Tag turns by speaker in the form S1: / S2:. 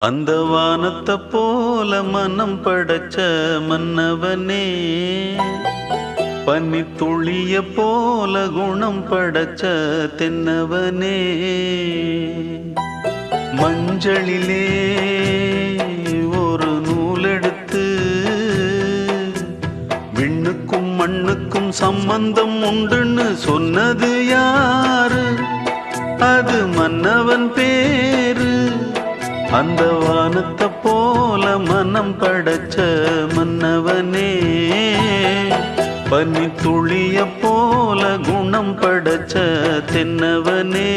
S1: அந்த வானத்தை போல மனம் படைச்ச மன்னவனே, பனி துளிய போல குணம் படைச்ச தென்னவனே, மஞ்சளிலே ஒரு நூலெடுத்து விண்ணுக்கும் மண்ணுக்கும் சம்பந்தம் உண்டுன்னு சொன்னது யாரு? அது மன்னவன் பேரு. அந்த வானத்தை போல மனம் படைச்ச மன்னவனே, பனி துளிய போல குணம் படைச்ச தென்னவனே.